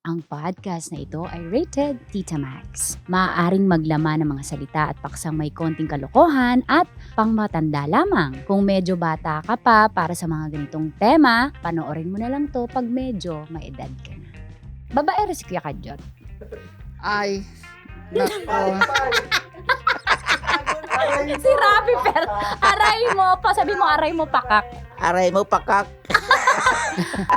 Ang podcast na ito ay rated Tita Max. Maaaring maglaman ng mga salita at paksang may konting kalokohan at pangmatanda lamang. Kung medyo bata ka pa para sa mga ganitong tema, panoorin mo na lang to pag medyo maedad ka na. Babae rin si Kuya Kadyot. Ay, nako. Si Rafi pero aray mo pa, sabi mo aray mo pakak. Aray mo, pakak.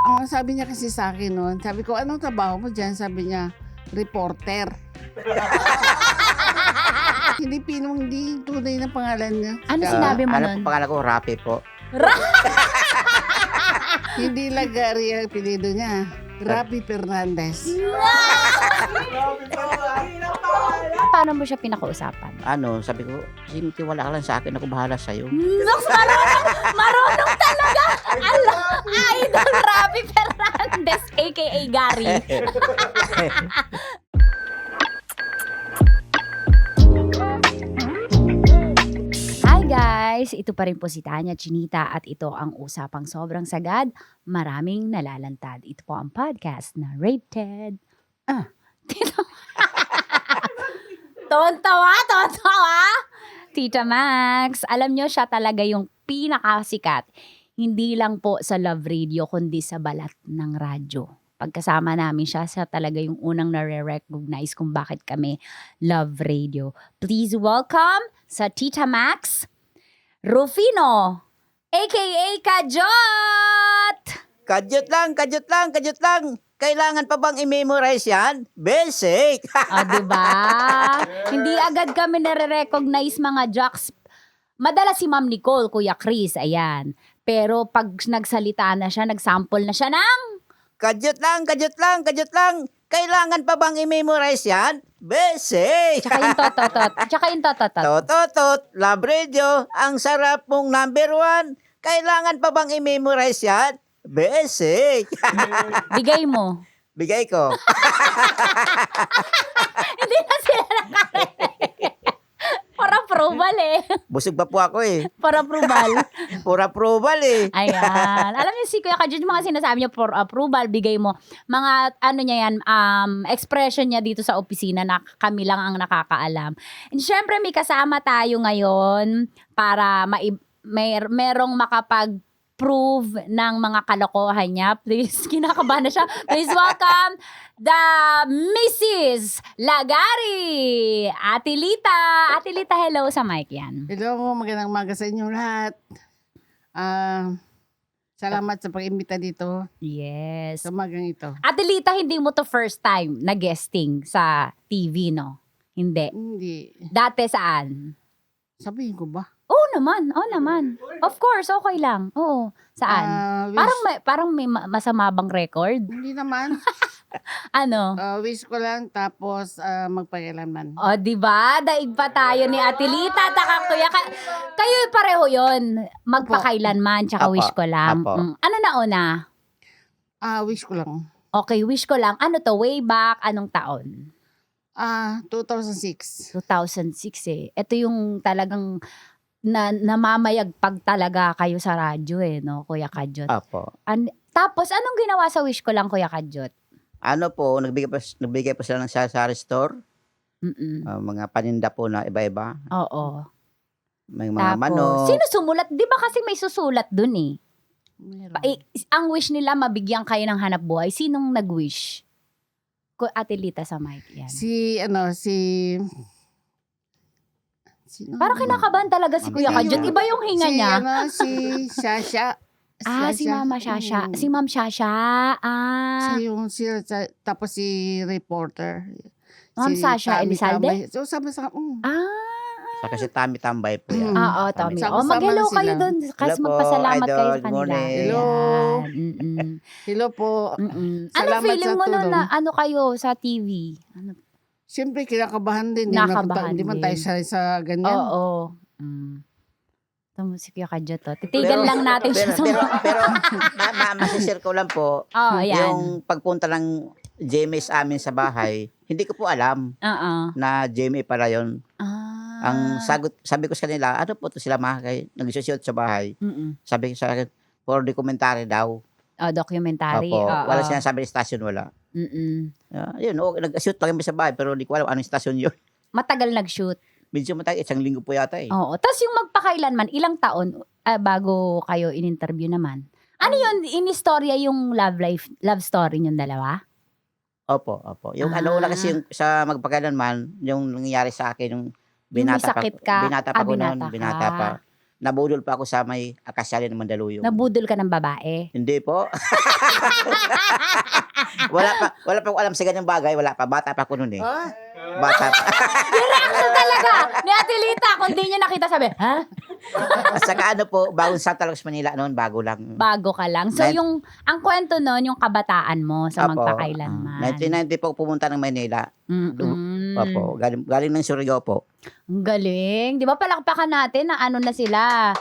Ang sabi niya kasi sa akin noon, sabi ko, anong trabaho mo dyan? Sabi niya, reporter. Hindi tunay na pangalan niya. Ano sinabi mo Alam nun? po pangalan ko, Rapi po. Hindi Lagari ang pilido niya. Rapi Fernandez. Paano mo siya pinakausapan? Sabi ko, tiwala ka lang sa akin, ako bahala sa'yo. Nox, marunong talaga! Idol Rafi Fernandez, aka Gary. Hi guys! Ito pa rin po si Tanya Chinita at ito ang usapang sobrang sagad, maraming nalalantad. Ito po ang podcast na Rated. Tito. Tontawa! Tita Max, alam nyo siya talaga yung pinakasikat. Hindi lang po sa Love Radio, kundi sa balat ng radyo. Pagkasama namin siya talaga yung unang nare-recognize kung bakit kami Love Radio. Please welcome sa Tita Max, Rufino, aka Kadyot! Kadyot lang. Kailangan pa bang i-memorize yan? Basic! Diba? Hindi agad kami nare-recognize mga jocks. Madalas si Ma'am Nicole, Kuya Chris, ayan. Pero pag nagsalita na siya, nagsample na siya ng... Kadyot lang. Kailangan pa bang i-memorize yan? Basic! Tsaka yung tototot. Tototot, Love Radio, ang sarap mong number 1. Kailangan pa bang i-memorize yan? Basic! Bigay mo. Bigay ko. Hindi na sila nakarinig. Para approval eh. Busog pa po ako eh. Para approval. Pura approval eh. Ayan. Alam niyo si Kuya Kadyot, yung mga sinasabi niya for approval, bigay mo. Mga ano niya yan, expression niya dito sa opisina na kami lang ang nakakaalam. And syempre may kasama tayo ngayon para merong makapag-prove ng mga kalokohan niya. Please, kinakabahan na siya. Please welcome the Mrs. Lagari. Ate Lita. Ate Lita, hello sa mic yan. Hello, magandang umaga sa inyo lahat. Salamat sa pag-imbita dito Yes. sa umagang ito. Ate Lita, hindi mo to first time na guesting sa TV, no? Hindi. Hindi. Dati saan? Sabihin ko ba? Oo naman. Of course, okay lang. Oo. Saan? Parang may masama bang record? Hindi naman. Ano? Wish ko lang tapos magpakailanman. O, di ba? Daig pa tayo ni Ate Lita. Kuya, kayo pareho yon. Magpakailanman, tsaka Apo. wish ko lang. Apo. Ano na una? Wish ko lang. Okay, wish ko lang. Ano to? Way back? Anong taon? 2006. 2006 eh. Ito yung talagang namamayagpag talaga kayo sa radyo eh, no, Kuya Kadyot. Apo. Tapos, anong ginawa sa wish ko lang, Kuya Kadyot? Nagbigay pa sila ng sari store. Mm-mm. Mga paninda po na iba-iba. Oo. May mga Tapos, manok. sino sumulat? Di ba kasi may susulat dun eh? Meron. Ang wish nila, mabigyan kayo ng hanap buhay. Sinong nag-wish? Ate Lita sa mic yan. Sino? Parang kinakabahan talaga si Kuya Kadyot. Iba yung hinga niya. Si Shasha. Si Mama Shasha. Si Ma'am Shasha. Tapos si reporter. Ma'am Sasha Tammy Elizalde? Tambay. So, sama-sama. Saka si Tami Tambay po yan. Oo, Tommy. Sama-sama Mag-hello na sila. kayo doon. Kasi Hello po, magpasalamat kayo idol. sa Good kanila. morning. Hello. Ayan. Hello po. Ano Salamat feeling sa mo nun tulong. na ano kayo sa TV? Siyempre, kinakabahan din. Nakabahan Hindi man din. tayo sa ganyan. Oo. Ito mo si Kuya Kadyot to. Titigan lang natin siya sa Masisir ko lang po. ayan. Yung pagpunta ng Jamie sa amin sa bahay, hindi ko po alam Oo. na Jamie pala yun. Ang sabi ko sa kanila, ano po to sila nagsusuot sa bahay. Sabi ko sa akin, for documentary daw. Documentary. Opo, Oo. wala sinasabi ng station, wala. Yun, nag-shoot lang kami sa bahay pero hindi ko alam anong stasyon yun. Matagal nag-shoot. Medyo matagal, 1 linggo po yata eh. Oo. Tapos yung magpakailanman, ilang taon bago kayo in-interview naman? Ano yun? Inistorya yung love story niyong dalawa? Opo. Yung una kasi yung sa magpakailanman, yung nangyayari sa akin, yung Yung may sakit ka? binata pa ko noon, Binata binata ka. pa. Nabudol pa ako sa may Akasyali ng Mandaluyong. Nabudol ka ng babae? Hindi po. wala pa ako alam sa ganyang bagay, wala pa. Bata pa ako noon eh. Ah, Bata pa. Reaction talaga ni Ate Lita. Kung di niya nakita, sabi, ha? At saka ano po, bagong Santa Cruz, Manila noon, bago lang. Bago ka lang. So, ang kwento nun, yung kabataan mo sa Apo, magpakailanman. 1990 po pumunta ng Manila. Opo, galing ng Surigao po. Ang galing. Di ba palakpakan natin na ano na sila,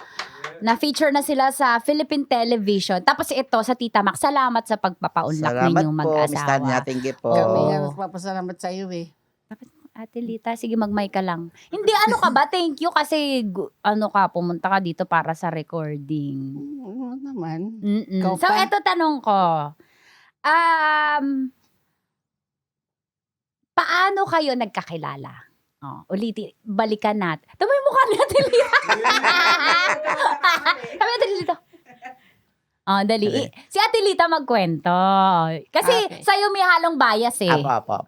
na-feature na sila sa Philippine Television. Tapos ito, sa Tita Mac, salamat sa pagpapaunlak Salamat ninyong po, Miss mag-asawa. Tanya. Thank you po. kami nga Oo. nagpapasalamat sa iyo eh. Ate Lita, sige mag-mic ka lang. Hindi, ano ka ba? Thank you kasi ano ka, pumunta ka dito para sa recording. Oo naman. So, Ikaw pa? eto tanong ko. Paano kayo nagkakilala? Balikan natin. Tama yung mukha ni Ate Lita. Sabi Ate Lita. Dali. Okay. Si Ate Lita magkwento. Kasi Okay. sa'yo may halong bias eh. Apo.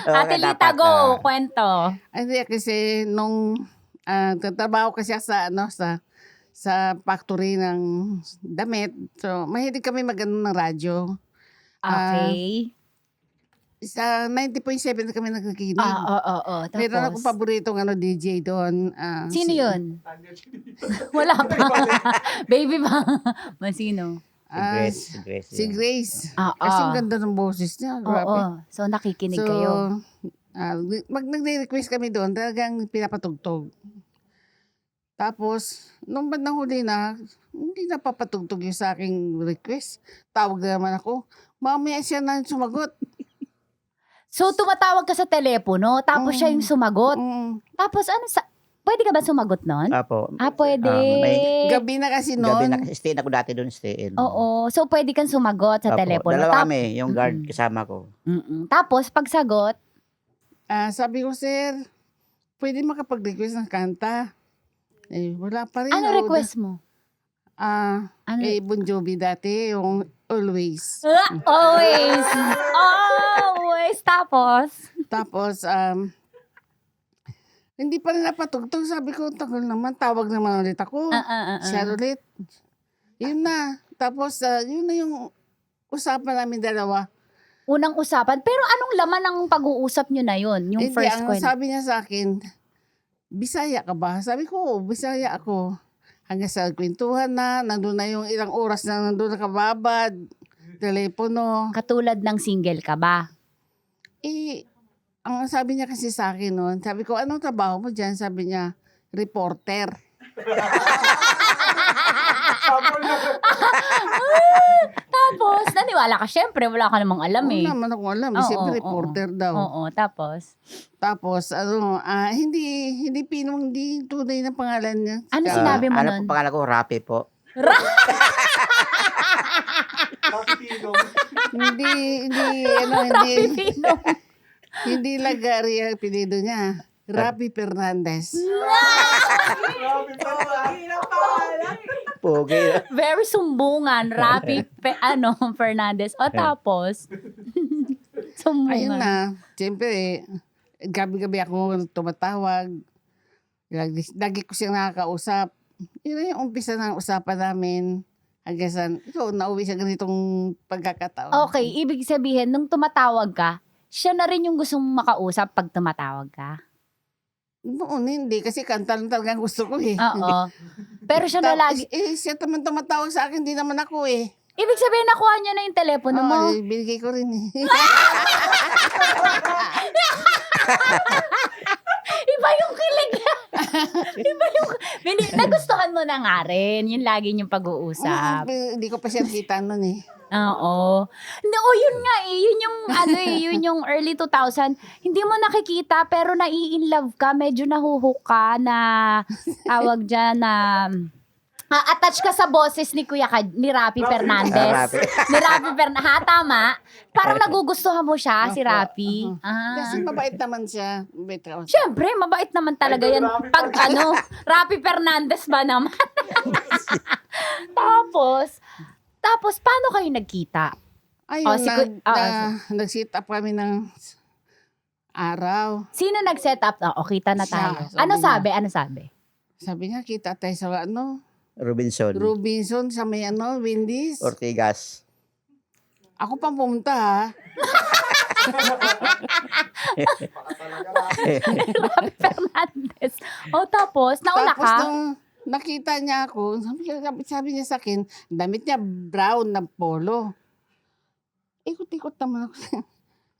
Ate Lita, go. Kwento. Hindi kasi nung tatrabaho kasi ako sa factory ng damit. So, mahilig kami mag-ano ng radyo. Okay. Sa 90.7 kami nagkikinig. Oo. Meron akong Tapos, paboritong DJ doon. sino yun? Wala pa. Baby ba? Sino? Si Grace. Si Grace. Oo. Kasi ang ganda ng boses niya. Oo. Grabe. So, nakikinig So, kayo. nagre-request kami doon, talagang pinapatugtog. Tapos, nung bandang huli na, hindi na papatugtog yung sa aking request. Tawag na naman ako. Mamaya siya na sumagot. So, tumatawag ka sa telepono, tapos siya yung sumagot. Tapos, pwede ka ba sumagot nun? Apo. Pwede. Gabi na kasi Gabi noon. stay na ko dati doon, stay in. Oo. So, pwede kang sumagot sa Apo. telepono. Dalawa kami, yung guard kasama ko. Tapos, pagsagot, Sabi ko, sir, pwede makapag-request ng kanta. Wala pa rin. ano request mo? Ano? Bon Jovi dati, yung Always. Always. Always. Tapos, Tapos, hindi pa rin napatugtog. Sabi ko, tagal naman, tawag naman ulit ako. Siya ulit. Yun na. Tapos, yun na yung usapan namin dalawa. unang usapan. Pero anong laman ng pag-uusap nyo na yun? Yung Hindi, first ang kwento. sabi niya sa akin, Bisaya ka ba? Sabi ko, "Oo, Bisaya ako. Hanggang sa kwentuhan na, nandun na yung ilang oras na nandun na kababad, telepono. Katulad ng single ka ba? Ang sabi niya kasi sa akin noon, sabi ko, anong trabaho mo dyan? Sabi niya, reporter. Tapos, naniwala ka. Syempre, wala ka namang alam eh. Wala naman akong alam. Oo, Siyempre, oo, reporter daw. Oo, tapos. Tapos, hindi tunay na pangalan niya. Ano sinabi mo Ano nun? po pangalan ko? Rapi po. Rapi Pino. Hindi Lagari ang pinido niya. Rapi Fernandez. Pogi. Very sumbungan. Rapi Fernandez. O tapos. Sumbungan. Ayun na. Siyempre, gabi-gabi ako tumatawag. Lagi ko siyang nakakausap. Yun na yung umpisa ng usapan namin. Hanggang sa, ikaw, nauwi sa ganitong pagkakataon. Okay, ibig sabihin, nung tumatawag ka, siya na rin yung gustong makausap pag tumatawag ka. Noon, hindi. Kasi kanta lang talagang gusto ko eh. Oo. Pero siya na lagi. Siya naman tumatawag sa akin, hindi naman ako eh. Ibig sabihin, nakuha niya na yung telepono mo. Binigay ko rin eh. Iba yung kilig niya. Iba yung... Nagustuhan mo na nga rin. Yun lagi yung pag-uusap. Hindi ko pa siya nakita noon eh. Oo. No, yun nga eh. Yun yung, yun yung early 2000. Hindi mo nakikita, pero nai-in love ka. Medyo nahuhook ka na, tawag dyan na, attach ka sa boses ni ni Rapi Fernandez. Rapi. Ni Rapi Fernandez. Ha, tama? Parang nagugustuhan mo siya, si Rapi. Kasi mabait naman siya. Mabait ako. Siyempre, mabait naman talaga yan. Pag Rapi Fernandez ba naman? Tapos, paano kayo nagkita? Ayun, Oh, nag-sit up kami ng araw. Sino nag-set up? Kita na tayo. Siya, Ano sabi? Sabi niya, kita tayo sa Robinson. Robinson, sa may Wendy's. Ortigas. Ako pang pumunta, ha? Rapi Fernandez. Tapos, nauna Tapos ka? nung nakita niya ako, sabi niya sa akin, damit niya brown na polo. Ikot-ikot naman ako.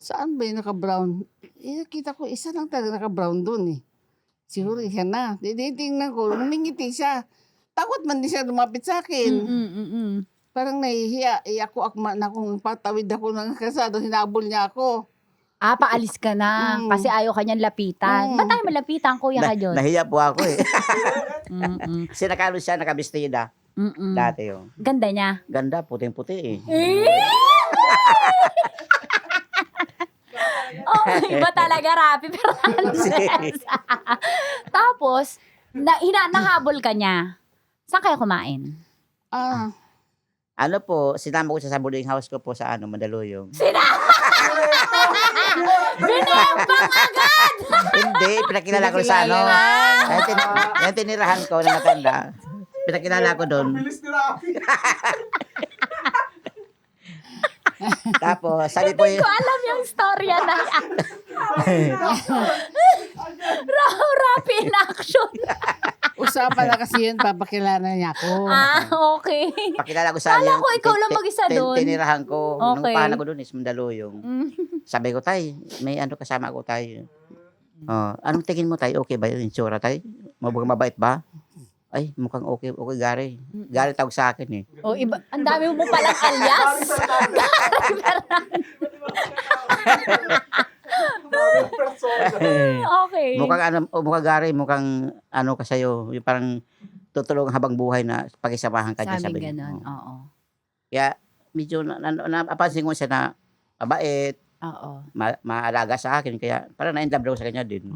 Saan ba yung naka-brown? Nakita ko, isa lang talaga naka-brown doon eh. Siguro siya na. Tingnan ko, humingiti siya. Takot man din siya lumapit sa akin. Parang nahihiya. Ako akma na kung patawid ako ng kasado, hinabol niya ako. Paalis ka na. Kasi ayaw ka niyang lapitan. Ba't tayo malapitan, Kuya Kajot? Nahiya po ako eh. Kasi nakalo siya, nakabistida. Dati yun. Ganda niya. Ganda, puting-puti eh. Iba talaga, Rapi Fernandez. Tapos, nahabol ka niya. Saan kayo kumain? Ano po, sinama ko siya sa boarding house ko po sa Mandaluyong. Binembang agad! Hindi, pinakilala ko sa Yan tinirahan ko na matanda. Pinakilala ko doon. Tapos, sabi po Hindi ko alam yung storya na yan. Rapi in action. Usapan na kasi yun, papakilala niya ako. Okay. Pakilala ko sa Kala ko ikaw lang mag-isa doon. Tinirahan ko. Nung Okay. pahanan ko doon is Mandaluyong. Sabi ko, tay, may kasama ko tayo. Anong tingin mo tayo? Okay ba yung insura tayo? Mabait ba? Ay, mukhang okay, Gary. Gary tawag sa akin eh. Iba, ang dami mo palang alias. Okay. Mukhang Gary, mukhang ka sa'yo. Yung parang tutulong habang buhay na pakisamahan ka niya. Sabi Sabi ganon, niya. oo. Kaya, medyo napansin ko siya na mabait, Oo. maalaga sa akin. Kaya, parang na-inlove daw sa kanya din.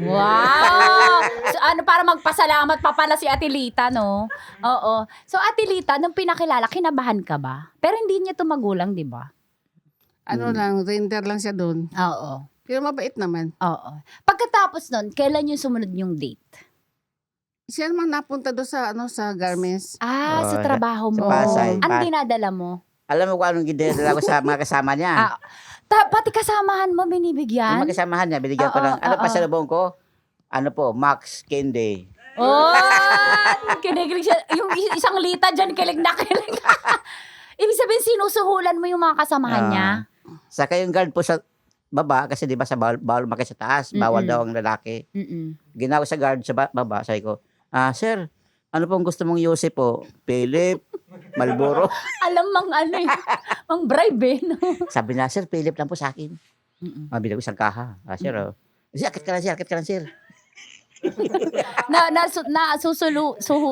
Wow! So, para magpasalamat pa pala si Ate Lita, no? Oo. So, Ate Lita, nung pinakilala, kinabahan ka ba? Pero hindi niya to magulang, di ba? Lang, renter lang siya doon. Oo. Pero mabait naman. Oo. Pagkatapos nun, kailan yung sumunod yung date? Siya naman napunta doon sa garments. Sa trabaho mo. Pasay. Ano dinadala mo? Alam mo kung anong ginadala ko sa mga kasama niya? Pati kasamahan mo binibigyan? Yung mga kasamahan niya, binigyan ko ng, pa sa lubong ko? Max Candy. Kinikilig siya. Yung isang lita dyan, kilig na kilig. Ibig sabihin, sinusuhulan mo yung mga kasamahan niya? Saka yung guard po sa baba, kasi di ba sa bawal makit sa taas, bawal daw ang lalaki. Ginawa sa guard sa baba, sabi ko, sir, ano pong gusto mong Yosef po? Philip, Marlboro. Alam mang bribe eh. No? Sabi na, sir, Philip lang po sa akin. Mabili ko isang kaha. Sir, akit ka lang, sir.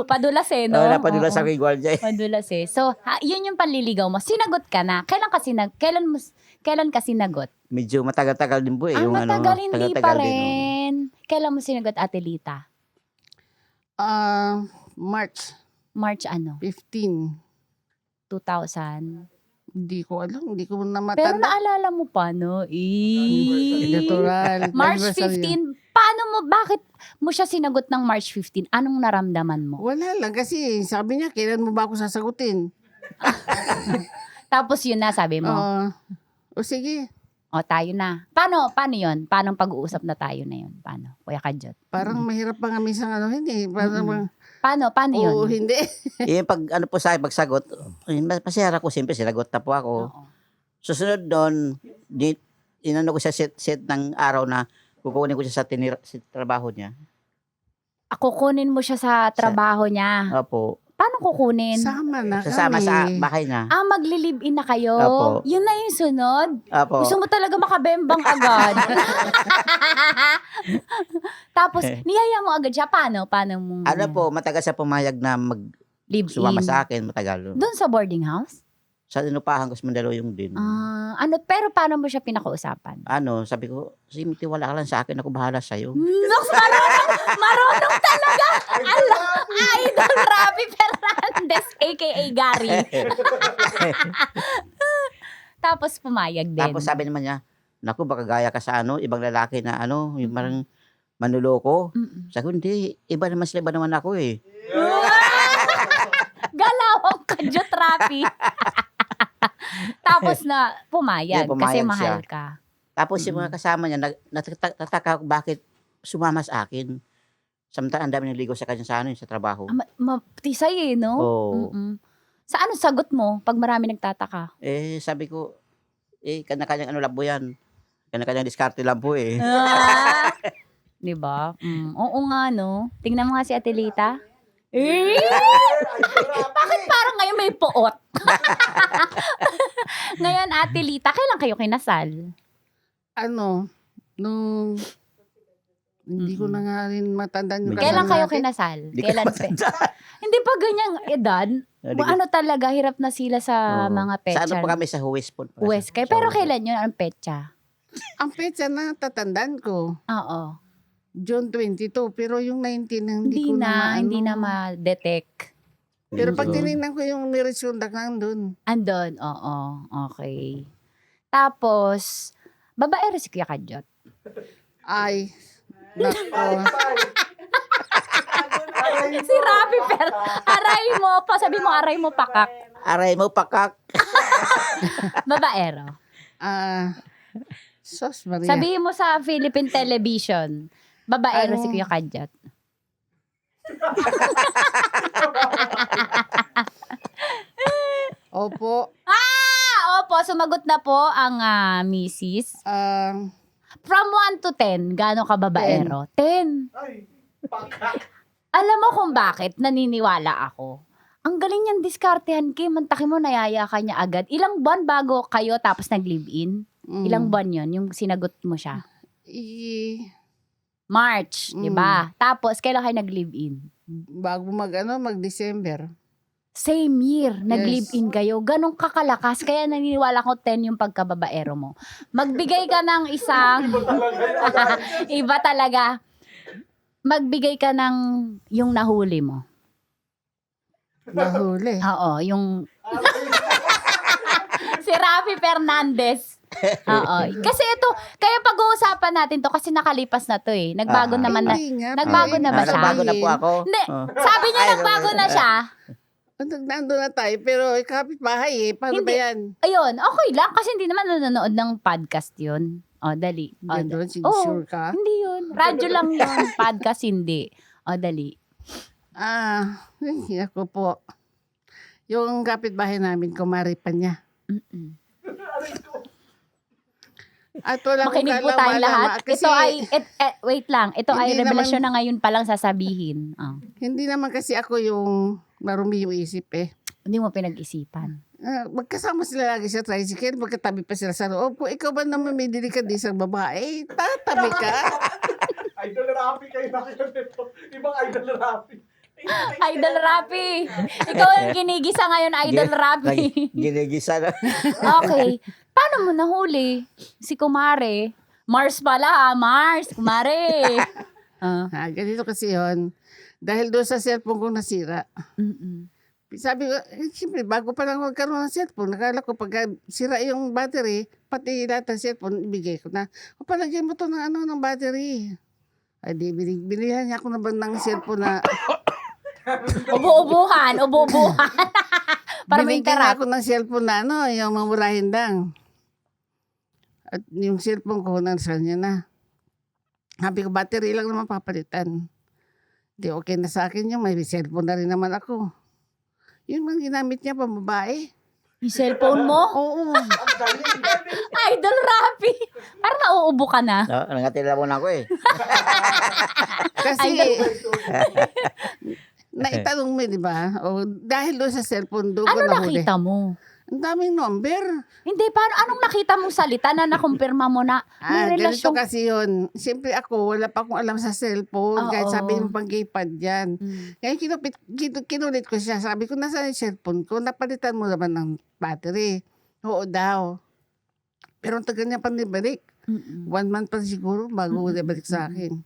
Padulas eh, no? Napadulas sa aking guardia eh. Padulas eh. So, yun yung panliligaw mo. Sinagot ka na. Kailan ka sinagot? Medyo matagal-tagal din po eh. Matagal hindi pa din, rin. Kailan mo sinagot, Ate Lita? March March ano? 15. 2000. Hindi ko alam. Hindi ko na Pero matanda. naalala mo pa, no? Natural. March Anniversary. 15. Bakit mo siya sinagot ng March 15? Anong naramdaman mo? Wala lang kasi sabi niya, kailan mo ba ako sasagutin? Tapos yun na, sabi mo. Sige. Tayo na. Paano yun? Paano pag-uusap na tayo na yun? Paano? Kuya Kajot. Parang mahirap pa nga minsan hindi. Parang Paano yun? hindi. Yung po sa akin, pagsagot, masihara ko, siyempre, sinagot na po ako. Oo. Susunod doon, inano ko siya set ng araw na kukunin ko siya sa trabaho niya. Kukunin mo siya sa trabaho niya. Opo. Paano kukunin? Sama na Sasama kami. sa bahay niya. Mag-live-in na kayo? Opo. Yun na yung sunod? Opo. Gusto mo talaga makabembang agad? Tapos, niyaya mo agad siya. Paano mo? Matagal siya pumayag na Sumama Live-in. sa akin, matagal. Doon sa boarding house? Sa inupahan ko sa Mandaluyong din. Pero paano mo siya pinakausapan? Sabi ko, tiwala ka lang sa akin, ako bahala sa'yo. Nox, marunong talaga. Idol Rafi Fernandez, aka Gary. Tapos pumayag din. Tapos sabi naman niya, naku, baka gaya ka sa ibang lalaki na yung parang manluloko. Mm-mm. Sabi ko, hindi, iba naman ako eh. Galawang kadyot, Rafi. Tapos na pumayag, Yeah, kasi pumayag mahal siya. ka. Tapos yung mga kasama niya, nataka ako bakit sumama sa akin. Samantala, ang dami niligo sa kanya sa trabaho. Matisay no? Oo. Mm-mm. Sa ano sagot mo pag marami nagtataka? Sabi ko, kanya-kanyang labo yan. Kanya-kanyang diskarte lang po eh. Di ba? Oo nga, no? Tingnan mo nga si Atelita. Bakit parang ngayon may poot? Ngayon, Atelita, kailan kayo kinasal? Nung hindi ko na nga rin matandaan yung Kailan kasal kayo natin. kinasal? Di ko Kailan? matanda. Hindi pa ganyang edad. Ano talaga, hirap na sila sa Oo. mga Sa petsa. pa kami sa Huwes po. West kayo. Pero kailan yun? Anong petsa? Ang petsa na tatandaan ko, Oo. June 22, pero yung 19 hindi ko na Hindi na ma-detect. Pero pag Oo. tinignan ko yung marriage contact nandun. Andon, oo. Okay. Tapos, babae rin si Kuya Kadyot. Ay, nako. Si Rafi, pero aray mo pa. Sabi mo, aray mo pakak. Aray mo, pakak. Babaero. Sos Maria. Sabihin mo sa Philippine Television, babaero Ano? si Kuya Kadyot. Opo. Opo, sumagot na po ang misis. From 1 to 10, gaano ka babaero? 10. Alam mo kung bakit naniniwala ako? Ang galing niyang diskartehan, Kim. Mantakin mo, nayaya ka niya agad. Ilang buwan bago kayo tapos nag-live-in? Ilang buwan yon yung sinagot mo siya? March, di ba? Tapos, kailan kayo nag-live-in? Bago mag-December. Same year, Yes. nag-live-in kayo. Ganong kakalakas, kaya naniniwala ko 10 yung pagkababaero mo. Magbigay ka ng isang... Iba talaga. Magbigay ka ng yung nahuli mo. Nahuli. Oo, yung... si Rafi Fernandez. Oo. Kasi ito, kaya pag-uusapan natin to kasi nakalipas na to eh. Nagbago naman na. Hindi nga. Nagbago na ba siya? Nagbago na po ako. Hindi, sabi niya nagbago na siya. Nandun na tayo, pero kapitbahay Paano Hindi. ba yan? Ayun, okay lang kasi hindi naman nanonood ng podcast yun. O, dali. O, Diyan doon, Oo. sure ka? Hindi yun. Radyo lang yun. Podcast hindi. O, dali. Ako po. Yung kapitbahay namin, kumari pa niya. Mm-mm. At wala akong Makinig po tayong lahat. Kasi Ito ay, wait lang. Ito ay Hindi revelasyon naman- na ngayon pa lang sasabihin. Oh. hindi naman kasi ako yung marumi yung isip Hindi mo pinag-isipan. Magkasama sila lagi sa tricycle, magkatabi pa sila sa loob. Kung ikaw ba naman may dili ka di sa babae, tatabi ka. Idol Rafi kayo nakita nito. Ibang Idol Rafi. Idol Rapi. Ikaw ang kinigisa ngayon, Idol Rapi. Ginigisa na. Okay. Paano mo nahuli? Si Kumare. Mars pala, Mars. Kumare. Ganito kasi yon. Dahil doon sa cellphone ko nasira. Mm-mm. Sabi ko, siyempre, bago pa lang magkaroon ng cellphone, nakala ko pag sira yung battery, pati lahat ng cellphone, ibigay ko na. O palagyan mo to ng battery. Ay di, bilihan niya ako ng cellphone na Ubo-ubuhan. Para may binigyan niya interrupt. ako ng cellphone na yung mamurahin lang. At yung cellphone ko, nasa niya na. Sabi ko, battery lang naman papalitan. Di okay na sa akin yung may cellphone na rin naman ako. Yun ang ginamit niya pambabae. Yung cellphone mo? Oo. Idol Rapi. Parang nauubo ka na. Nangatila mo na ako eh. Kasi, naitanong mo, di ba? O, dahil doon sa cellphone, doon ko Ano nahuli. nakita mo? Ang daming number. Hindi, paano, anong nakita mong salita na nakumpirma mo na may Ganito relasyon? kasi yun. Siyempre ako, wala pa akong alam sa cellphone. Kahit Oo. sabi ng pang-gaypad yan. Mm. Kaya kinulit ko siya. Sabi ko, nasaan yung cellphone ko? Napalitan mo naman ng battery. Oo daw. Pero ang tagal niya pa nibalik. Mm-mm. 1 month pa siguro bago nibalik sa akin.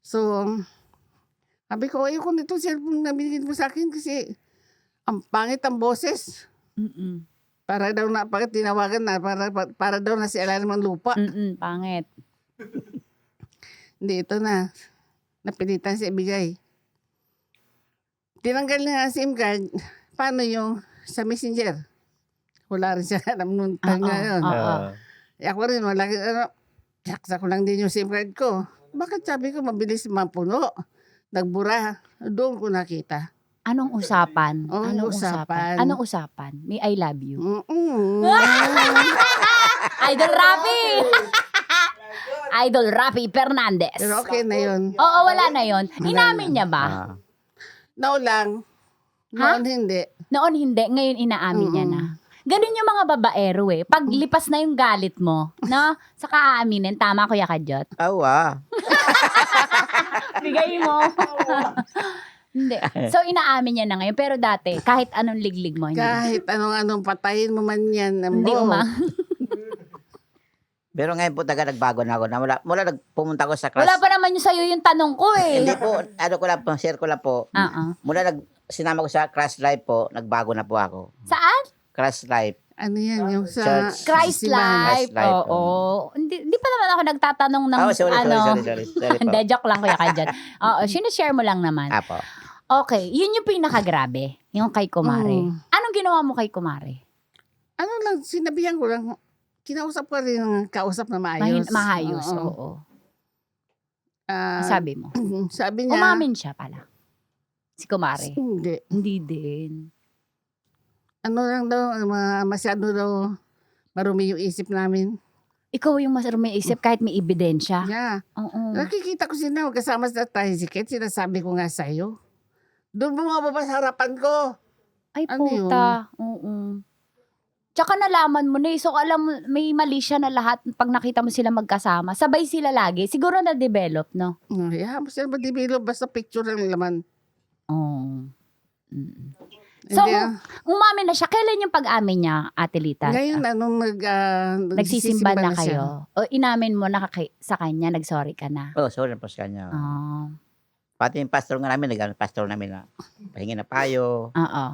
So, sabi ko, ayoko nito cellphone na binigyan mo sa akin kasi ang pangit ang boses. Mm-mm. Para daw na, bakit tinawagan na, para daw na si ilalim ng lupa. Mm-mm, pangit. Hindi, ito na. Napilitan siya ibigay. Tinanggal na SIM card. Paano yung sa messenger? Wala rin siya alam nung time na yun. Oo. Ako rin, wala. Saksa ko lang din yung SIM card ko. Bakit sabi ko mabilis mapuno? Nagbura. Doon ko nakita. Anong usapan? Oh, Anong usapan. Anong usapan? May I love you. Idol Rapi! Idol Rapi Fernandez. Pero okay na yun. Oo, wala na yon. Inamin niya ba? Ah. Now lang. Noon hindi. Noon hindi, ngayon inaamin niya na. Ganun yung mga babaero eh. Pag lipas na yung galit mo, no? Saka aaminin. Tama, Kuya Kajot? Awa. Bigay mo. Hindi. So, inaamin niya na ngayon. Pero dati, kahit anong liglig mo, hindi. Kahit anong patayin mo man yan. Hindi umang. Pero ngayon po taga nagbago na ako. Na mula nagpumunta ko sa class. Wala pa naman yung sa'yo yung tanong ko eh. Hindi po, ano ko lang po, share ko lang po. Mula sinama ko sa Crush Life po, nagbago na po ako. Saan? Crush Life. Ano yan? Yung sa Church. Christ simbahan. Life. Christ Life, Oo. Hindi pa naman ako nagtatanong ng Oh, sorry ano. po. Hindi, joke lang Kuya Kajot. Oo, sinishare mo lang naman. Apo. Okay, yun yung pinakagrabe. Yung kay Kumare. Anong ginawa mo kay Kumare? Ano lang, sinabihan ko lang, kinausap ko rin ng kausap na maayos. Mahayos, Oo. oo. Ah, Sabi mo. sabi niya, Umamin siya pala. Si Kumare. hindi. Hindi din. Ano lang daw, masyado daw marumi yung isip namin. Ikaw yung mas may isip kahit may ebidensya. Yeah. Oo. Nakikita ko sila kasama sa tricycle, sinasabi ko nga sa'yo. Doon bumababa sa harapan ko. Ay, Ano yun? puta. Oo. Tsaka nalaman mo na eh. So, alam mo, may mali siya na lahat pag nakita mo sila magkasama. Sabay sila lagi. Siguro na-develop, no? Yeah, sila ma-develop, basta picture lang laman. Oo. Mm. So, Hindi, umamin na siya. Kailan yung pag-amin niya, Ate Lita? ngayon, anong Nagsisimba na siya. kayo? O inamin mo na sa kanya, nag-sorry ka na? Oh, sorry po sa kanya. Oo. Pati yung pastor nga namin, pastor namin na pahingi na payo, Oo.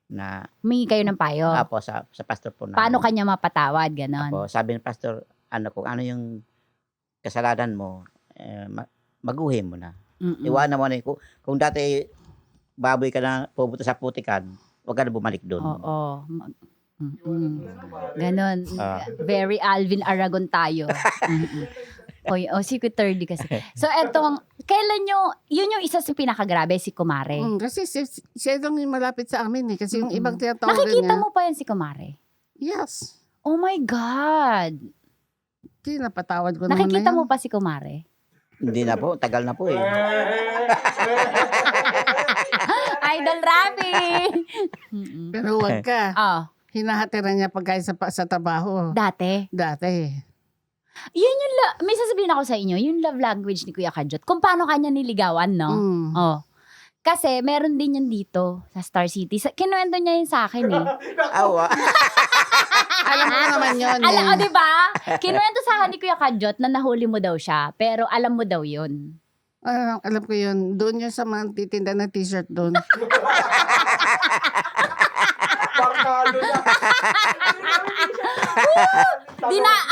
na Humingi kayo ng payo. apo sa pastor po namin. Paano kanya mapatawad, ganon? Apo, sabi ng pastor, kung ano yung kasalanan mo, maguhin mo na. Mm-mm. Iwanan mo na yun. Kung dati baboy ka na pupunta sa putikan, huwag ka na bumalik doon. Oo. Ganon. Ah. Very Alvin Aragon tayo. Secret 30 kasi. So, etong, kailan yun yung isa sa pinakagrabe, si Kumare. Kasi siya lang yung malapit sa amin eh. Kasi yung ibang tinatawagan Nakikita niya. mo pa yan si Kumare? Yes. Oh my God! Hindi, napatawad ko naman Nakikita na mo pa si Kumare? Hindi na po, tagal na po eh. Idol Rafi! Pero wag ka. Oh, Hinahatiran niya pagkain sa trabaho. dati. Dati. Yun yung, may sasabihin ako sa inyo, yung love language ni Kuya Kajot, kung paano kanya niligawan, no? Oh. Kasi meron din yan dito sa Star City. Kinuwento niya yun sa akin eh. Awa. Alam ko naman yun eh. Alam, di ba? Kinuwento sa akin ni Kuya Kajot na nahuli mo daw siya, pero alam mo daw yun. Alam ko yun. Doon yun sa mga titinda ng t-shirt doon. Barkado na.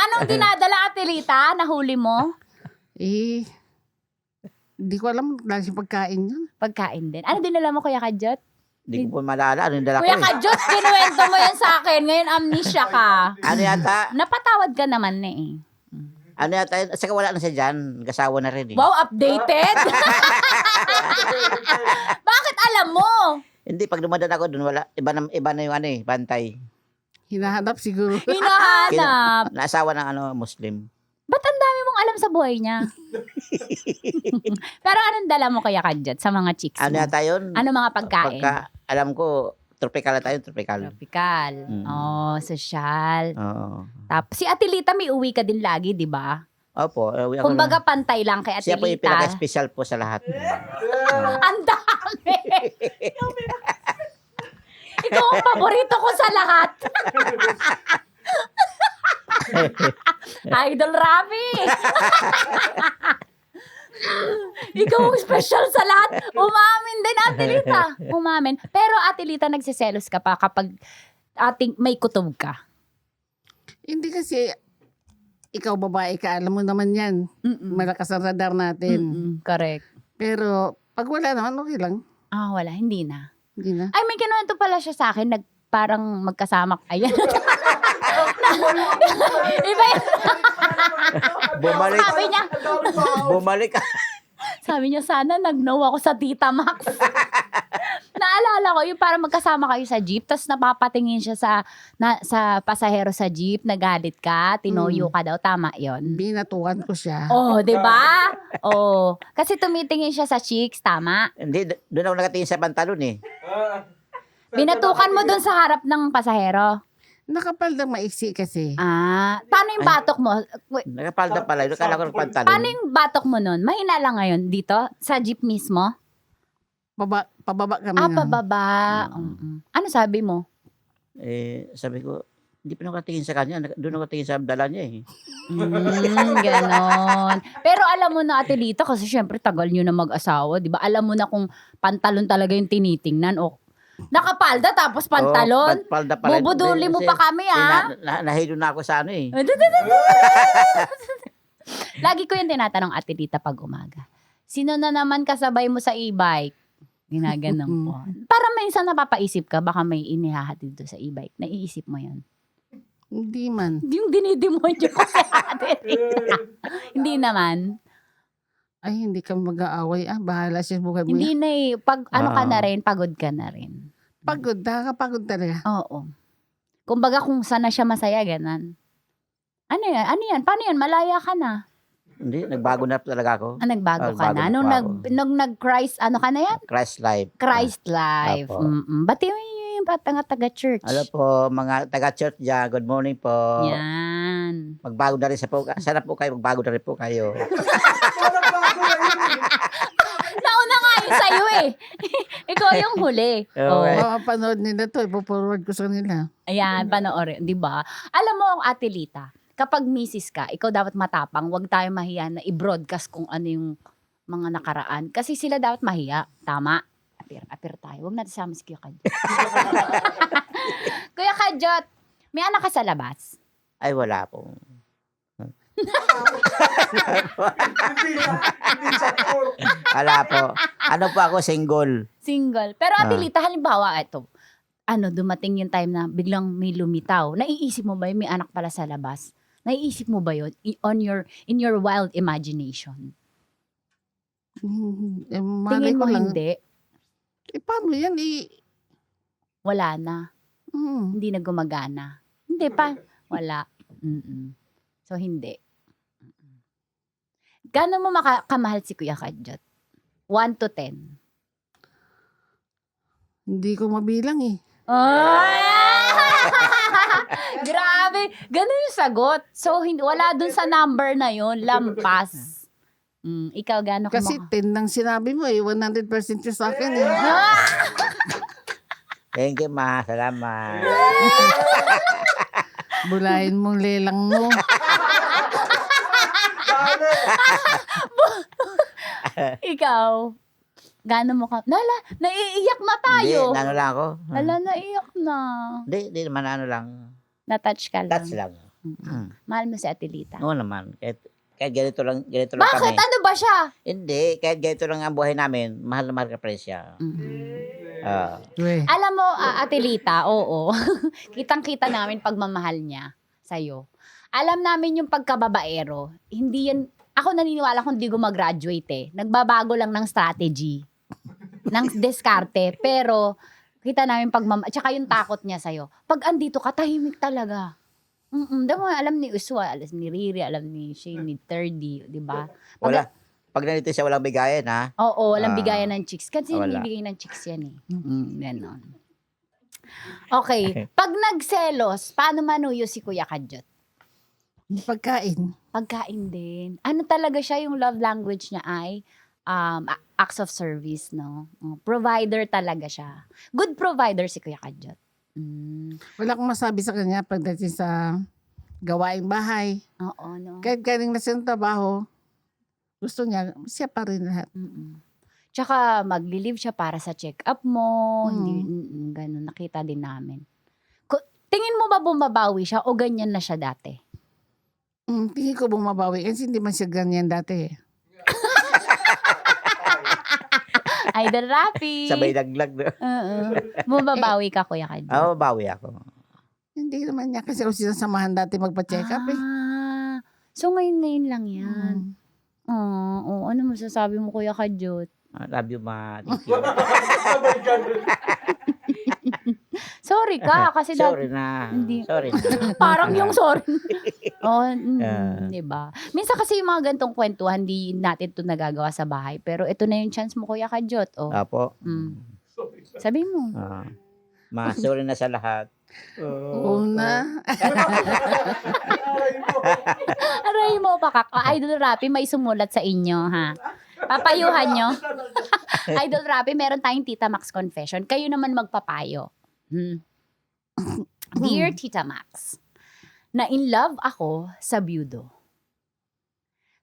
Anong dinadala, Ate Rita? Nahuli mo? Hindi ko alam. Lagi pagkain yun. Pagkain din. Ano dinala mo, Kuya Kajot? Hindi ko po malala. Ano yung dala ko Kuya eh. Kajot, kinuwento mo yan sa akin. Ngayon, amnesia ka. Ano yata? Napatawad ka naman na eh. Ano yata? Saka wala na siya dyan. Nag-asawa na rin eh. Wow, updated? Bakit alam mo? Hindi, pag dumadaan ako doon, wala. Iba na yung bantay. Hinahanap siguro. Hinahanap. Naasawa ng Muslim. Ba't ang dami mong alam sa buhay niya? Pero anong dala mo, Kuya Kajot, sa mga chicks Ano mo? yata yun? Ano mga pagkain? Pagka, alam ko, tropical na tayo, tropical. Tropical. Mm. Oh, social. Oo. Tapos si Atilita may uwi ka din lagi, di ba? Opo. Ako Kumbaga pantay lang kay siya po yung Atilita. pinaka-special po sa lahat. Ang dami! Ikaw ang paborito ko sa lahat. Idol Rafi! Ikaw ang special sa lahat. Umamin din, Atilita. Umamin. Pero Atilita, nagsiselos ka pa kapag may kutob ka. Hindi kasi, ikaw babae ka, alam mo naman yan. Mm-mm. Malakas ang radar natin. Mm-mm. Correct. Pero, pag wala naman, okay lang. Ah, wala. Hindi na. Hindi na. Ay, may kinuwento pala siya sa akin. Parang magkasama. Ayan. Iba yun. Bumalik. Sabi niya, Bumalik ka. sabi niya, sana nag-know ako sa Tita Max. Naalala ko, yung parang magkasama kayo sa jeep, tapos napapatingin siya sa pasahero sa jeep, nagalit ka, tinoyo ka daw, tama yon. Binatukan ko siya. Oh, di ba? Oh, kasi tumitingin siya sa chicks, tama? Hindi, doon ako nakatingin sa pantalon eh. Binatukan mo dun sa harap ng pasahero. Nakapal na maiksi kasi. Ah, paano yung batok mo? Wait, Nakapalda pala. Doon kala ko ng pantalon. paano yung batok mo nun? Mahina lang ngayon dito? Sa jeep mismo? Pababa kami Ah, nun. pababa. Ano sabi mo? Sabi ko, hindi pa nakatingin sa kanya. Doon ako tingin sa dala niya eh. Ganon. Pero alam mo na, Atilita, kasi syempre tagal nyo na mag-asawa, di ba? Alam mo na kung pantalon talaga yung tinitingnan o nakapalda tapos pantalon. Palda pala. Bubuduli mo pa kami, ah. Nahilo na ako sa ano eh. Lagi ko yung tinatanong, Atilita, pag umaga. Sino na naman kasabay mo sa e-bike? Ginaganon ko. Para minsan napapaisip ka, baka may inihahatid doon sa e-bike. Naiisip mo yan. Hindi man. Yung dinidemonyo ko si Atilita. Hindi naman. Ay, hindi ka mag-aaway. Bahala siya sa buhay mo. Hindi yan. na eh. Pag ano ka na rin, pagod ka na rin. Pagod. Nakakapagod talaga. Oo. Kumbaga kung sana siya masaya, ganan. Ano yan? Ano yan? Paano yan? Malaya ka na. Hindi, nagbago na talaga ako. Ah, nagbago ka na. Nagbago. Nung nag-Christ, ano ka na yan? Christ life. Christ life. Apo. Bati mo yung taga-church. Hello po, mga taga-church dyan. Good morning po. Yan. Magbago na rin sa po. Sana po kayo, magbago na rin po kayo. Nauna nga yun sa'yo eh. Ikaw yung huli. Oh. Okay. Panood nila to. Ipo-forward ko sa nila. Ayan, panoorin. Di ba? Alam mo, Atilita, kapag misis ka, ikaw dapat matapang. Huwag tayo mahiya na i-broadcast kung ano yung mga nakaraan. Kasi sila dapat mahiya. Tama? Apir tayo. Huwag natin sama si Kuya Kajot. Kuya Kajot, may anak ka sa labas? Ay, wala po. Wala po. Ano po ako, single. Single. Pero Atilita, halimbawa, ito, dumating yung time na biglang may lumitaw. Naiisip mo ba yun, may anak pala sa labas? Naiisip mo ba yun in your wild imagination? Malay Tingin ko mo lang. hindi? Paano yan? Wala na. Hindi na gumagana. Hindi pa. Wala. So, hindi. Gano'n mo kamahal si Kuya Kajot? 1 to 10. Hindi ko mabilang eh. Grabe. Ganun yung sagot. So, wala dun sa number na yun. Lampas. Ikaw, gano'n ka Kasi 10 lang sinabi mo eh. 100% yung sa akin eh. Thank you, ma. Salamat. Bulahin mong lelang mo. Ikaw, gano'n mo ka? Naiiyak na tayo. Hindi, ano lang ako. Naiiyak na. Hindi naman ano lang. Na-touch ka lang. Touch lang. Mahal mo si Atilita. Oo naman. Kahit ganito lang Bakit? kami. Ano ba siya? Hindi, kahit ganito lang ang buhay namin, mahal na mahal ka pa rin siya. Alam mo, Atilita, oo. Kitang-kita namin pagmamahal niya sa'yo. Alam namin yung pagkababaero. Hindi yan, ako naniniwala kung di gumagraduate eh. Nagbabago lang ng strategy. ng diskarte. Pero, kita namin tsaka yung takot niya sa'yo. Pag andito ka, tahimik talaga. Damo, alam ni Uswa, alam ni Riri, alam ni Shane, ni Thirdy, di ba? Pag nandito siya, walang bigayan, ha? Oo, walang bigayan ng chicks. Kasi Wala. hindi bigay ng chicks yan eh. Ganon. Okay. Pag nagselos, paano manuyo si Kuya Kadyot? Pagkain. Pagkain din. Ano talaga siya, yung love language niya ay acts of service, no? Provider talaga siya. Good provider si Kuya Kadyot. Wala akong masabi sa kanya pagdating sa gawaing bahay. Oo, no? Kahit galing na siya ng trabaho, gusto niya, siya pa rin lahat. Tsaka magli-leave siya para sa check-up mo. Mm. Hindi, ganun. Nakita din namin. Tingin mo ba bumabawi siya o ganyan na siya dati? Tingin ko bumabawi kasi hindi man siya ganyan dati. Idol Rapi. Sabay laglag. Oo. Bumabawi ka, Kuya Kadyot. Oo, bawi ako. Hindi naman niya kasi ako sinasamahan dati magpa-check up eh. So ngayon lang yan. Mm. Ano masasabi mo, Kuya Kadyot? Love you, ma. Thank you. Sabay ganun. Sorry ka, kasi Sorry na. Hindi. Sorry na. parang yung sorry. Yeah. Diba? Minsan kasi yung mga gantong kwentuhan, hindi natin ito nagagawa sa bahay. Pero ito na yung chance mo, Kuya Kadyot. Apo. Mm. Sabi mo. Ma, sorry na sa lahat. Oo na. Aray mo. Aray mo, Idol Rapi, may sumulat sa inyo, ha? Papayuhan nyo. Idol Rapi, meron tayong Tita Max confession. Kayo naman magpapayo. Dear Tita Max, na in love ako sa byudo.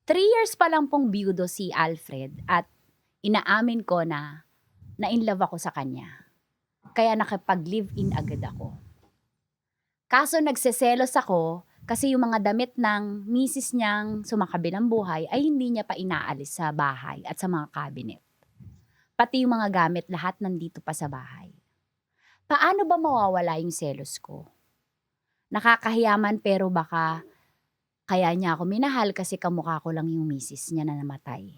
3 years pa lang pong byudo si Alfred at inaamin ko na in love ako sa kanya. Kaya nakipag-live-in agad ako. Kaso nagseselos ako kasi yung mga damit ng misis niyang sumakabilang buhay ay hindi niya pa inaalis sa bahay at sa mga cabinet. Pati yung mga gamit, lahat nandito pa sa bahay. Paano ba mawawala yung selos ko? Nakakahiyaman pero baka kaya niya ako minahal kasi kamukha ko lang yung misis niya na namatay.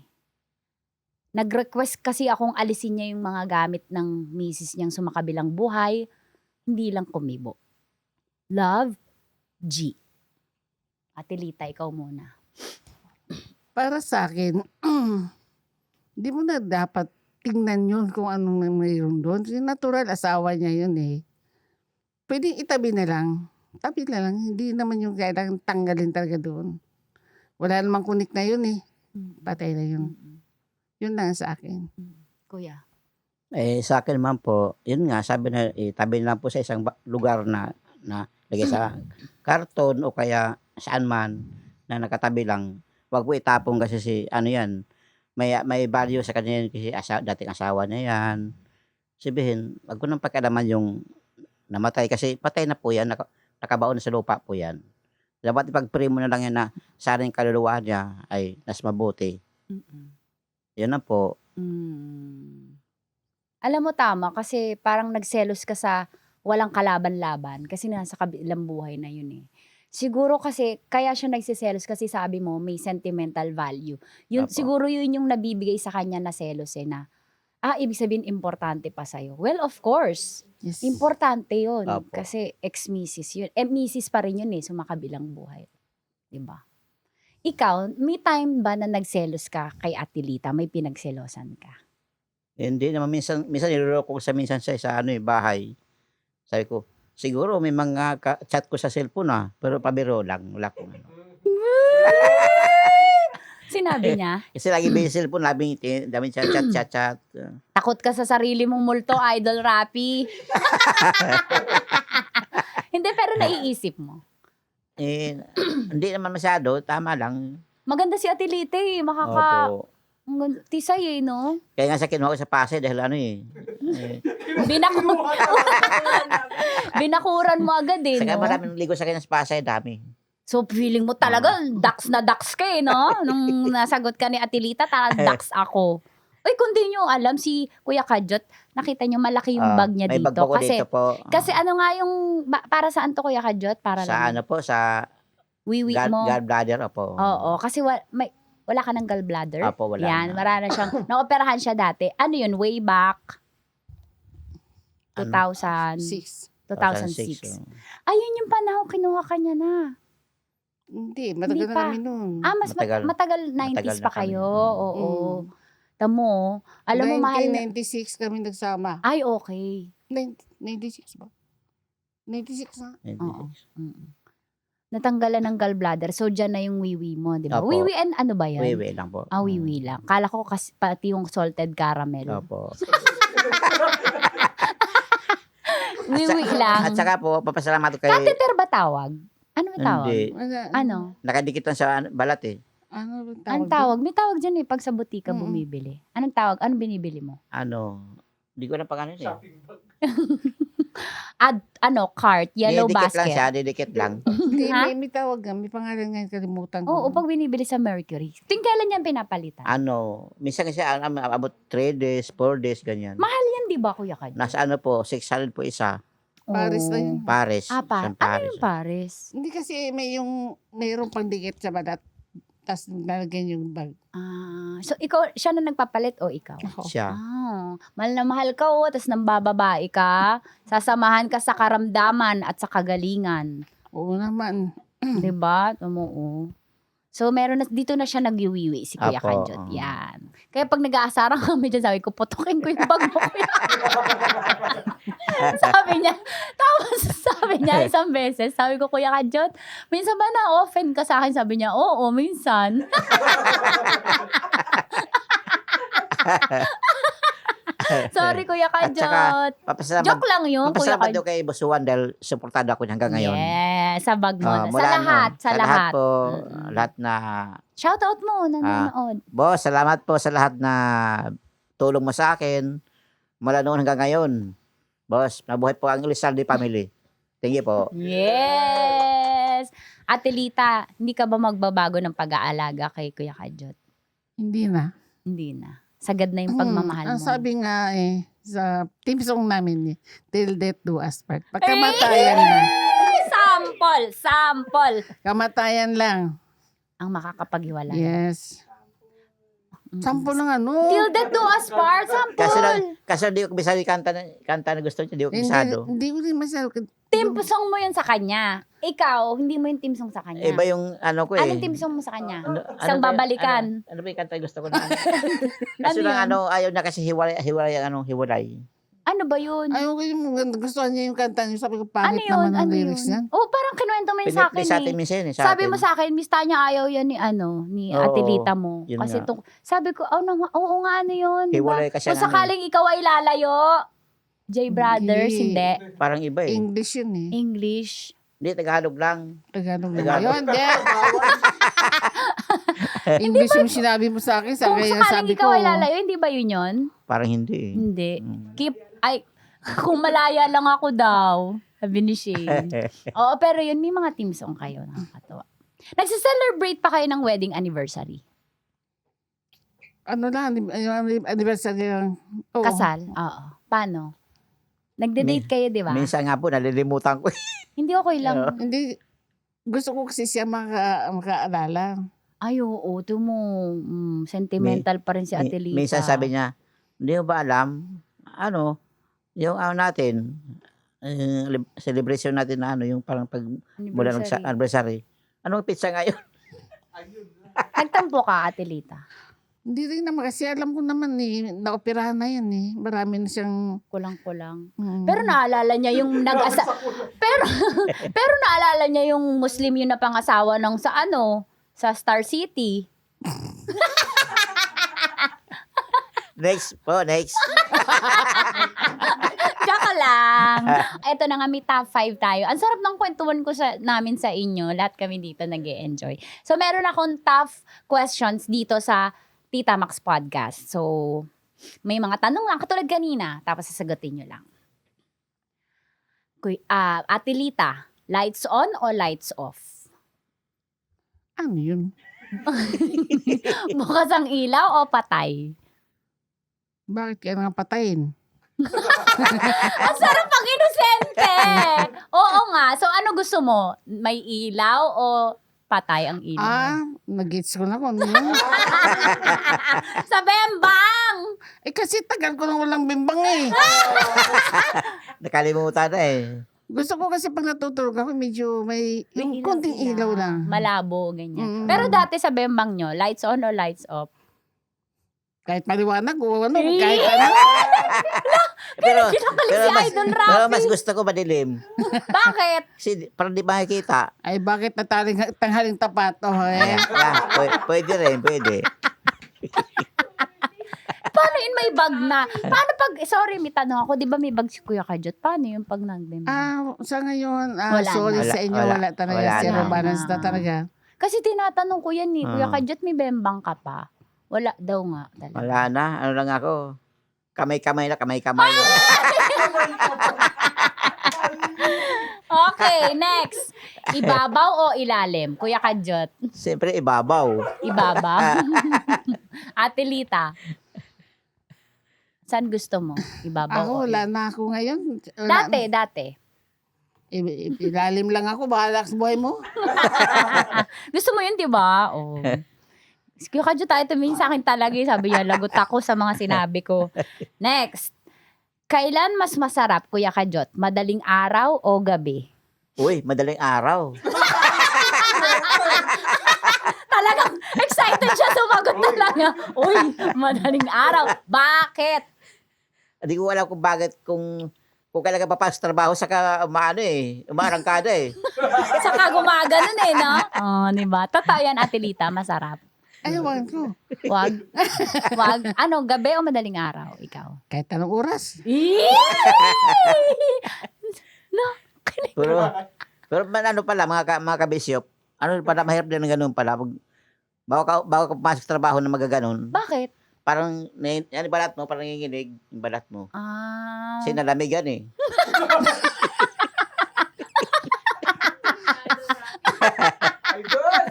Nag-request kasi akong alisin niya yung mga gamit ng misis niyang sumakabilang buhay, hindi lang kumibo. Love, G. Ate Lita, ikaw muna. Para sa akin, hindi mo na dapat tingnan yun kung anong mayroon doon. Kasi natural, asawa niya yun eh. Pwede itabi na lang. Tabi na lang. Hindi naman yung kailangan tanggalin talaga doon. Wala namang kunik na yun eh. Patay na yun. Yun lang sa akin. Kuya. Sa akin naman po, yun nga, sabi na, tabi na lang po sa isang lugar na lagay sa karton o kaya saan man na nakatabi lang. Wag po itapon kasi yan, may value sa kanya yan kasi dating asawa niya yan. Sabihin, wag ko nang pakialaman yung namatay kasi patay na po yan, nakabaon na sa lupa po yan. Dapat ipag-pray mo na lang yan na sana yung kaluluwa niya ay mas mabuti. Yan na po. Alam mo tama kasi parang nagselos ka sa walang kalaban-laban kasi nasa kabilang buhay na yun eh. Siguro kasi kaya siya nagsiselos kasi sabi mo may sentimental value. Yun, Apo. siguro yun yung nabibigay sa kanya na selos eh na ibig sabihin importante pa sa'yo. Well, of course, Yes. importante yun Apo. kasi ex-misis yun. Misis pa rin yun eh, sumakabilang buhay. Diba? Ikaw, may time ba na nagselos ka kay Ate Lita? May pinagselosan ka? Hindi naman minsan niloloko ko minsan sa bahay. Sabi ko, siguro may mga chat ko sa cellphone pero pabiro lang, wala ko. Sinabi niya? Kasi lagi ba yung cellphone, dami chat. Takot ka sa sarili mong multo, Idol Rapi. Hindi, pero naiisip mo. Hindi naman masyado, tama lang. Maganda si Ate Lita eh. Opo. Ang ganda- Tisay eh, no? Kaya nga sa kinuha ko sa Pasay dahil Binakuran mo agad eh, saka no? maraming ligo sa kanya sa Pasay, dami. So, feeling mo talaga, ducks na ducks ka eh, no? Nung nasagot ka ni Ate Lita, ducks ako. Uy, kung di nyo alam, si Kuya Kadyot, nakita nyo malaki yung bag niya may dito. bag po ko Kasi, dito po. kasi ano nga yung, para saan to Kuya Kadyot? Para Sa lang, sa wiwi mo. gallbladder, opo. Oo, kasi wala ka ng gallbladder. Opo, wala Yan, na. marana siyang, naoperahan siya dati. Ano yun, way back? 2006. 2006. Ayun yung panahon, kinuha ka niya na. Hindi, matagal Hindi na pa. kami noon. Mas Matagal. matagal 90s Matagal pa na kami. kayo. Oo. Tamo, alam mo, mahal na. 1996 kami nagsama. Ay, okay. 96 ba? 96 na. Oo. Natanggalan ng gallbladder. So, dyan na yung wiwi mo, di ba? Opo. Wiwi and ano ba yan? Wiwi lang po. Wiwi lang. Kala ko kasi pati yung salted caramel. Opo. Wiwi lang. At saka po, papasalamat ko kay... Catheter ba tawag? Ano ba tawag? Hindi. Ano? Nakadikit lang sa balat eh. Ano ba Anong tawag? May tawag dyan pag sa butika bumibili. Anong tawag? Anong binibili mo? Hindi ko na pang ano eh. Shopping bag. Cart, yellow Didikit lang siya, basket. didikit lang. Hindi, Ha? may tawag nga. May pangalan nga yung kalimutan ko. Oo, pag binibili sa Mercury. Ting kailan yan pinapalitan? Minsan kasi about 3 days, 4 days, ganyan. Mahal yan, di ba, Kuya Kad? Nasa 600 po isa. Paris na yun. Pares. Ano Isang Pares. yung Paris? Hindi kasi mayroong pangdikit sa balat. Tapos nalagyan yung bag. So ikaw, siya na nagpapalit o ikaw? Ako. Siya. Mahal na mahal ka tapos nambababae ka, sasamahan ka sa karamdaman at sa kagalingan. Oo naman. Diba? Oo. So, dito na siya nagwiwiwi si Kuya Apo, Kanjot. Yan. Kaya pag nag-aasarang kami dyan, sabi ko, putukin ko yung bag mo, Kuya. sabi niya, tapos sabi niya isang beses, sabi ko, Kuya Kanjot, minsan ba na-offend ka sa akin? Sabi niya, oo, minsan. Sorry, Kuya At saka, Kanjot. papasalamat, Joke lang yun, Kuya papasalamat Kanjot. daw kay Busuan dahil supportado ako niya hanggang ngayon. Yes, sa bag mo. sa Mula lahat, noon. sa lahat. po, Mm-mm. lahat na... Shoutout mo, nanonood. Boss, salamat po sa lahat na tulong mo sa akin. Mula noon hanggang ngayon. Boss, mabuhay po ang Elizalde family. Thank you po. Yes! Ate Lita, hindi ka ba magbabago ng pag-aalaga kay Kuya Kanjot? Hindi na. Hindi na. Sagad na yung pagmamahal mo. Ang sabi nga sa team song namin till death do us part. Pagkamatayan na. Sample! Kamatayan lang. Ang makakapaghiwalay. Yes. Sampo ng ano. Till death do us part, sample! Kasi di ko bisado yung kanta na gusto niya, di ko bisado. Hindi ko rin masyado. Team song mo yun sa kanya. Ikaw, hindi mo yung team song sa kanya. Iba yung ano ko eh. Anong team song mo sa kanya? Isang ba- babalikan. Ano ba yung kanta na gusto ko na? Kaso Ano lang yun? ayaw niya kasi hiwalay. Ano ba yun? Ayaw ko yung gusto niya yung kanta niya. Sabi ko, Ano pangit yun? naman ang Ano lyrics yun? niyan. Oh, parang kinuwento mo yun sa akin Sa atin eh. minsan eh. Sabi mo sa akin, Miss Tanya, ayaw yan ni Oo, Ate Lita mo. yun Kasi nga. sabi ko, oo nga, ano yun? Diba? Hiwalay kasi Kung ang ano. sakaling ikaw ay lalayo, J Brothers, Hindi. hindi. Parang iba eh. English yun eh. English. Hindi, Tagalog lang. Tagalog na Tagalog. yun. English yung sinabi mo sa akin. Kung Kaya sakaling sabi ko, ikaw ay lalayo, hindi ba yun yun? Parang hindi eh. Hindi. Mm. Kung malaya lang ako daw, sabi ni Shane. Oo, pero yun, may mga team song kayo, nakakatawa. Nagse-celebrate pa kayo ng wedding anniversary? ano lang, anniversary lang. Oo. Kasal? Oo. Paano? Nagde-date kayo, di ba? Minsan nga po, nalilimutan ko. Hindi okay lang. Hindi, gusto ko kasi siya makaalala. Ay, oo, sentimental pa rin si Ate Lita. Minsan sabi niya, hindi mo ba alam, yung natin, celebration natin na yung parang pag mula ng Anniversary. anniversary. Anong pizza ngayon? Ayun. Nagtampo ka, Ate Lita. Hindi rin naman kasi alam ko naman naoperahan na yan Marami na siyang... Kulang-kulang. Mm. Pero naalala niya yung pero naalala niya yung Muslim yung napangasawa ng sa Star City. Next. Tsaka lang. Ito na nga, may top 5 tayo. Ang sarap ng kwentuhan ko namin sa inyo. Lahat kami dito nag-e-enjoy. So, meron akong tough questions dito sa Tita Max Podcast. So, may mga tanong lang, katulad kanina. Tapos sasagutin nyo lang. Ate Lita, lights on o lights off? Ano yun? Bukas ang ilaw o patay? Bakit kaya nga patayin? Ang sarap pag inosente! Oo nga. So, ano gusto mo? May ilaw o patay ang ilaw? Nag-gets ko na kung ano yun. Sa bembang! Kasi tagal ko nang walang bimbang Nakalimutan na eh. Gusto ko kasi pag natutulog ako, medyo may yung May konting ilaw lang. Malabo, ganyan. Mm. Pero dati sa bembang nyo, lights on or lights off? Kahit maliwanag o ano, Eh. kahit ano. Pero, Kinakalig si Idol Rafi. pero mas gusto ko madilim. Bakit? Kasi parang di makikita. Ay, bakit tanghaling tapat? Oh, Yeah, pwede rin, pwede. Paano yun may bag na? Paano pag, sorry, may tanong ako, di ba may bag si Kuya Kajot? Paano yung pag nag-bembang? Sa ngayon, Wala sorry na. sa inyo, Wala. wala talaga. Wala Zero na. balance na talaga. Kasi tinatanong ko yan eh, Kuya Ah. Kajot, may bembang ka pa? Wala daw nga. Talaga. Wala na. Ano lang ako. Kamay-kamay na, kamay-kamay. Okay, next. Ibabaw o ilalim? Kuya Kajot, Siyempre, ibabaw. ibabaw. Ate Lita, saan gusto mo? Ibabaw Ako, o wala na ako ngayon. Wala- Dati. Ilalim lang ako, bahala sa buhay mo. Gusto mo yun, di ba? Oh. Kuya Kajot, tayo tumingin sa akin talaga. Sabi niya, lagot ako sa mga sinabi ko. Next. Kailan mas masarap, Kuya Kajot? Madaling araw o gabi? Uy, madaling araw. Talagang excited siya, sumagot talaga. Uy, madaling araw. Bakit? Hindi ko alam kung bakit, kung kailan ka papasok sa trabaho, saka umarangkada eh. Saka gumaganon eh, no? Oh, di ba? Totoo yan, Ate Lita, masarap. Ayawan ko. Wag. Wag. Ano, gabi o madaling araw? Ikaw? Kahit anong oras. No. Pero ano pala, mga kabisyop, ano pala, mahirap din ng ganun pala. Bago ka pumasok sa trabaho na magaganon, Bakit? parang, yan yung balat mo, parang nanginginig yung balat mo. Ah. Kasi nalamigan eh. Idol!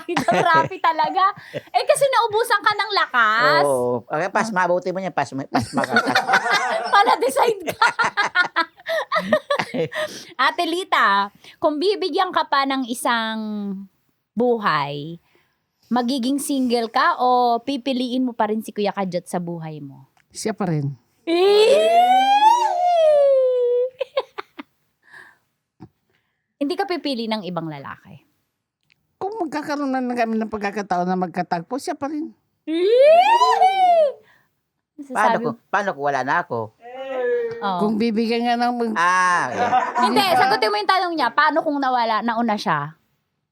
Idol Rafi talaga. Eh kasi naubusan ka ng lakas. Oo. Okay, mabuti mo niya, pasma ka. Pala decide ka. Ate Lita, kung bibigyan ka pa ng isang buhay, magiging single ka o pipiliin mo pa rin si Kuya Kajot sa buhay mo? Siya pa rin. Hindi ka pipili ng ibang lalaki. Kung magkakaroon na kami ng pagkakataon na magkatagpo, siya pa rin. Paano kung wala na ako? Oo. Kung bibigyan nga ng Okay. Hindi, sagutin mo yung tanong niya. Paano kung nauna siya?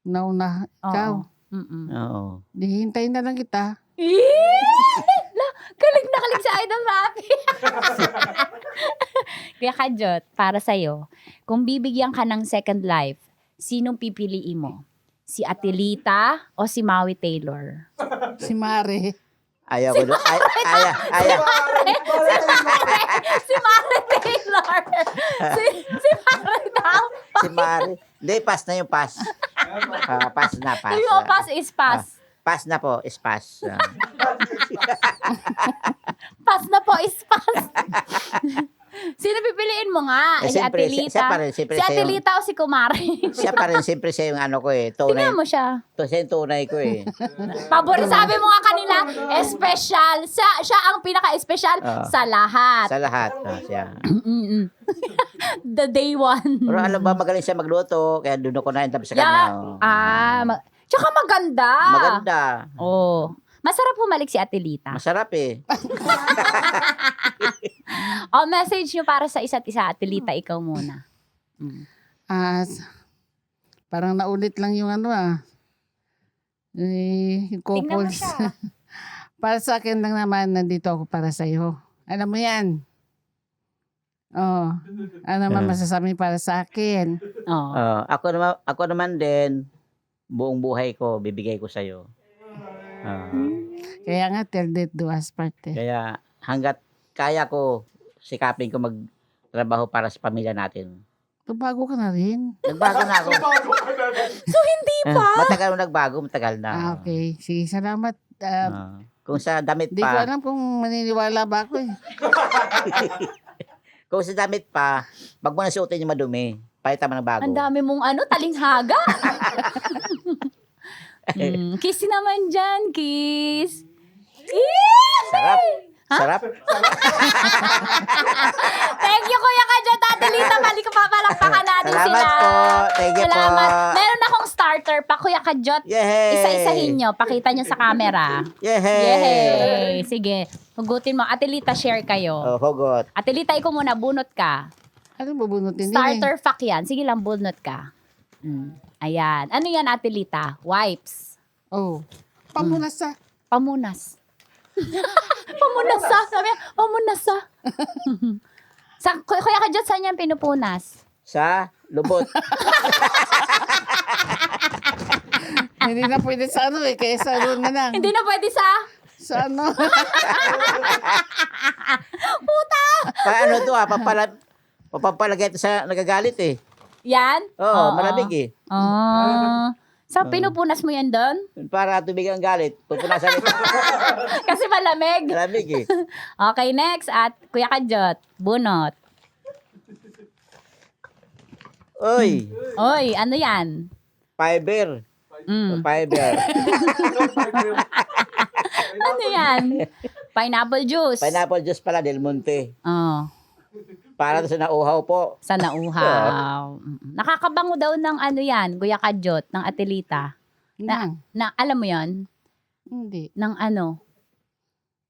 nauna, ikaw, Mm-mm. Oo. di hintayin na lang kita. Kalig na kalig sa Idol Rafi. Kuya Kajot, para sa'yo, kung bibigyan ka ng second life, sinong pipiliin mo? Si Atilita o si Maui Taylor? Si Mare. Ayaw ko doon. Ayaw. Si Mare Taylor. Si Mare daw. Si Mari. Hindi, pass na yung pass. Pass na, pass. Sabi mo, pass is pass. Pass na po, is pass. Pass na po is pass. Sino pipiliin mo nga? Si siyempre, Atilita. siya pa rin, siyempre Si siya yung, Atilita o si Kumare? siya pa rin, siyempre siya yung ano ko eh. Tunay, Tingnan mo siya. siya yung tunay ko eh. Paborito, sabi mo nga kanila, special. Siya ang pinaka-special sa lahat. Sa lahat. Siya. Mm-mm. The day one. Pero alam ba, magaling siya magluto, kaya doon ako na tapos sa Yeah. kanya. Tsaka maganda. Maganda. Oh. Masarap humalik si Atilita. Masarap eh. Message nyo para sa isa't isa, Atilita, ikaw muna. Parang naulit lang yung ano yung Tingnan mo couples. siya. Para sa akin lang naman, nandito ako para sa iyo. Alam mo yan. Oh, ano naman masasabi para sa akin? Oh. Ako naman din, buong buhay ko, bibigay ko sa'yo. Kaya nga, till death do us part. Kaya hanggat kaya ko, sikapin ko magtrabaho para sa pamilya natin. Bago ka na rin. Nagbago na ako. Bago ka na rin. Hindi pa. Matagal mo nagbago, matagal na. Okay. Sige, salamat. Kung sa damit Di ko pa, alam kung maniniwala ba ako eh. kung sa damit pa, wag mo na suotin yung madumi. Palitan mo ng bago. Ang dami mong talinghaga. Kiss naman dyan, kiss. Sarap. Sarap. Thank you, Kuya Kajot. Ate Lita, balik ka pa. Palakpakan natin Salamat sila. po. Thank you Salamat. po. Meron akong starter pa, Kuya Kajot. Yehey! Isa-isahin nyo. Pakita nyo sa camera. Yehey! Yay! Sige. Hugutin mo. Ate Lita, share kayo. Oh, hugot. Ate Lita, ikaw muna. Bunot ka. Ano bubunutin din Starter fact yan. Sige lang, bunot ka. Ayan. Ano yan, Ate Lita? Wipes. Oh. Pamunas sa. Pamunas. Pamunas sa. Sabi niya, pamunas sa. Kuya Kajot, saan yan pinupunas? Sa lubot. Hindi na pwede sa ano eh. Kaya sa ano na lang. Hindi na pwede sa... Sa ano. Ano to papalagay ito sa nagagalit eh. Yan? Oo, malamig eh. Sa pinupunas mo yan doon? Para tubig ang galit. Pupunasan ito. Kasi malamig. Malamig eh. Okay, next. At Kuya Kajot, bunot. Uy, Oy, ano yan? fiber. Mm. Fiber. Ano yan? Pineapple juice. Pineapple juice pala, Del Monte. Oh, Para sa nauhaw po. sa nauhaw. Nakakabango daw ng ano yan, Kuya Kajot, ng Ate Lita. Nang. Na, alam mo yon Hindi. ng ano?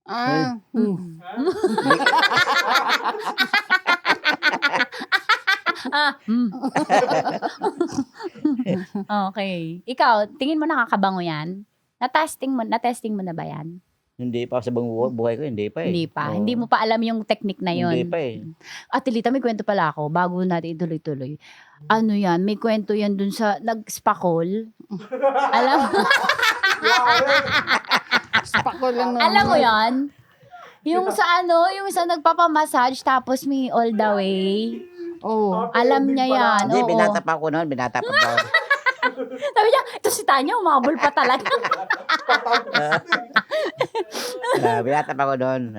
Ah. Okay. Ikaw, tingin mo nakakabango yan? Na-testing mo na ba yan? Hindi pa sa buhay ko, hindi pa eh. Hindi pa. Oo. Hindi mo pa alam yung technique na yon. Hindi pa eh. Ate Lita, may kwento pala ako bago natin ituloy-tuloy. Ano yan? May kwento yan dun sa nag-spakol. Alam Spakol lang naman. alam mo yan? Yung sa ano, yung sa nagpapamassage tapos may all the way. Oh. Alam niya yan. Hindi, Oo. binatapa ko noon, binatapa ko. Sabi niya, ito si Tanya, umabol pa talaga. Binatapa ko noon.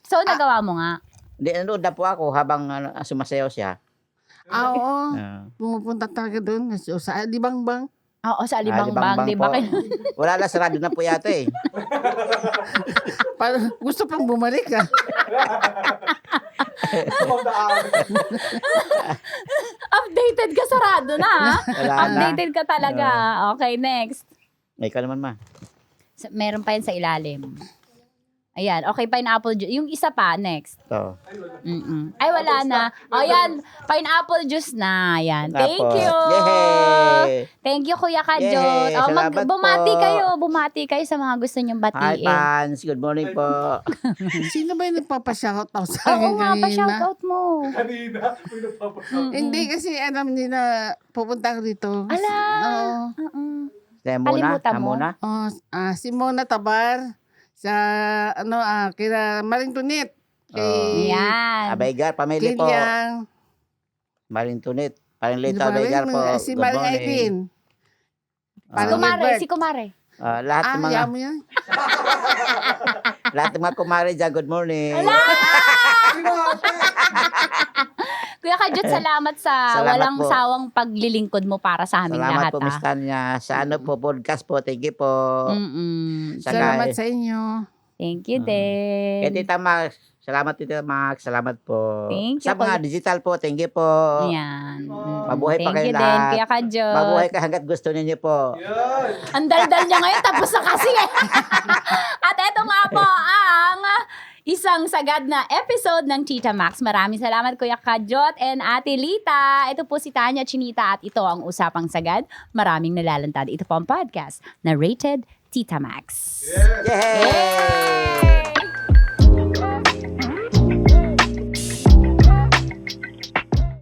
So, nagawa mo nga. Hindi, nanood na po ako habang sumasayaw siya. Ah, oo. Ah. Pumupunta talaga doon. Sa Alibangbang. Oo, sa Alibangbang, di ba? po. Wala na, sarado na po yata eh. Gusto pang bumalik ah. Updated ka, sarado na. Ha? Wala na. Updated ka talaga. Okay, next. Ikaw naman ma. Meron pa yan sa ilalim. Ayan, okay, pineapple juice. Yung isa pa, next. Ito. Ay, wala na. O, yan, pineapple juice na. Ayan. Thank Tapos, you. Yehey! Thank you, Kuya Kajot. Yay! O, Salamat bumati po. kayo. Bumati kayo sa mga gusto nyong Hi, batiin. fans. Good morning po. Sino ba yung nagpapashoutout sa Oo akin nga, kanina? pa-shoutout mo. Kanina, may nagpapasama. Hindi kasi alam nila pupunta ako dito. Ala. Oo. Kaya muna. Kalimutan mo? Muna. Oh, si Mona Tabar sa kila Maring Tunit. Kay Ayan. Abaigar, pamilya po. Kiliang. Maring Tunit. Paring Di Lito ba, Abaigar po. Si Good Maring morning. Aileen. Si Parang Kumare, Gilbert. si Kumare. Lahat ng mga Ayaw mo yan? lahat ng mga kumare dyan, good morning. Kuya Kajot, salamat sa Salamat walang po. sawang paglilingkod mo para sa aming Salamat lahat. po, Miss Tanya. Sa ano po, podcast po. Thank you po. Mm-mm. Salamat sa inyo. Thank you din. Kaya Tita Max, salamat Tita Max. Salamat po. Thank you Sa mga po. digital po, thank you po. Ayan. Mabuhay pa Thank kayo you din, lahat. Kuya Kajot. Mabuhay ka hanggat gusto ninyo po. Yan. Ang daldal niya ngayon, tapos na kasi eh. At eto nga po ang isang sagad na episode ng Tita Max. Maraming salamat Kuya Kajot and Ate Lita. Ito po si Tanya Chinita at ito ang Usapang Sagad. Maraming nalalantad. Ito po ang podcast na Rated Tita Max. Yes. Yay! Yay!